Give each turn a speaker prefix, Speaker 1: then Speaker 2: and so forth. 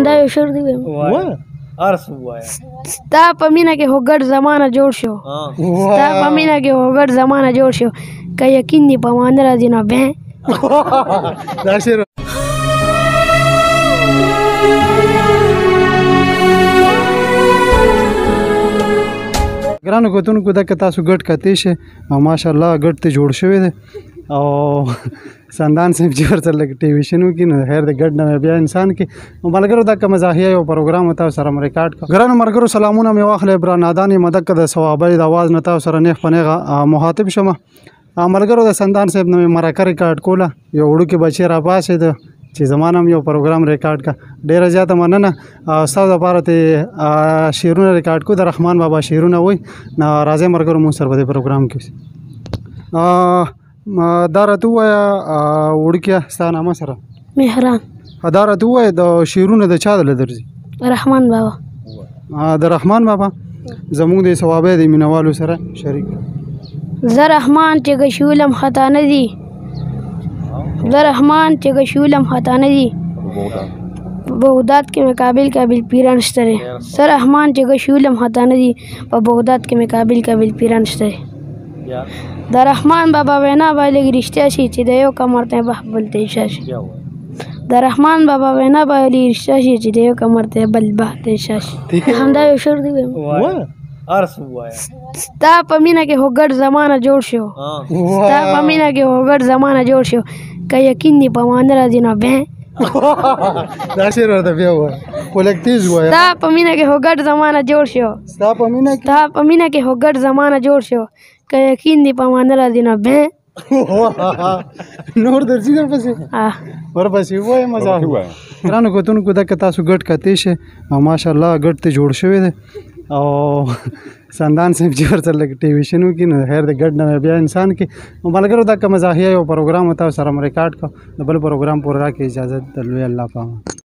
Speaker 1: همدا یو شعر دی وایم ستا په مینه کې هو ګډ زمانه جوړ شو ستا په مینه کې هو ګډ زمانه جوړ شو که یقین دې په ما نه راځي نو بیا
Speaker 2: دا شعر ګرانو کتونکو دغه تاسو ګډ کتی شئ او ماشاءالله ګډ ته جوړ شوی دی او سندان صاحب چې ورته لږ ټیویشن وکړي نو خیر د ګډ نه بیا انسان کې ملګرو دغه مزاحیه یو پروګرام تاسو سره ریکارډ کړ ګرانو ملګرو سلامونه مې واخلې برا نادانې مدک د ثوابۍ د आवाज نه تاسو سره نیغ په نیغه مخاطب شم ملګرو د سندان صاحب نه مې مرکه ریکارډ کوله یو وړوکی بچی را پاسېده چې زمانه هم یو پروګرام ریکارډ کا ډیره زیاته مننه ستاسو لپاره ته شعرونه ریکارډ کو د رحمان بابا شعرونه وای نه راځي مرګرو مو سره په پروګرام کې دا راته وایا وړکیا ستا نامه سره
Speaker 1: مهران
Speaker 2: دا راته وایا د شعرونه د چا دله درځي
Speaker 1: رحمان بابا
Speaker 2: د رحمان بابا زموږ د ثوابې د مینوالو سره شریک
Speaker 1: زه رحمان چې ګشولم خطا نه دي زه رحمان چې ګشولم خطا نه دي بغداد کې مې قابل پیران شته دی زه رحمان چې ګشولم خطا نه دي په بغداد کې مې قابل پیران شته دی د رحمان بابا وینا به لږ رښتیا شي چې د یو کمر ته بل ته اشاره شي د رحمان بابا وینا به لږ رښتیا شي چې د یو کمر ته بل ته اشاره شي همدا یو شعر دی وایم ستا په مینه کې هو ګډ زمانه جوړ شو ستا په مینه کې هو ګډ زمانه جوړ شو که یقین دې په ما نه راځي نو بیا
Speaker 2: دا شعر ورته بیا وایه خو لږ تیز وایه
Speaker 1: ستا په مینه کې هو ګډ زمانه جوړ شو
Speaker 2: ستا په مینه
Speaker 1: کې هو ګډ زمانه جوړ شو که یقین دې په ما نه راځي نو بیا
Speaker 2: نور درځي ورپسې وایه مزاح ګرانو کتونکو دغه تاسو ګډ کتی شئ او ماشاءالله ګډ ته جوړ شوی دی او سندان صاحب چې ورته لږ ټیویشن وکړي نو خیر د ګډ نه بیا انسان کې ملګرو دغه مزاحیه یو پروګرام تاسو سره ریکارډ کړ د بل پروګرام پوره راکړي اجازه د لوی الله پامه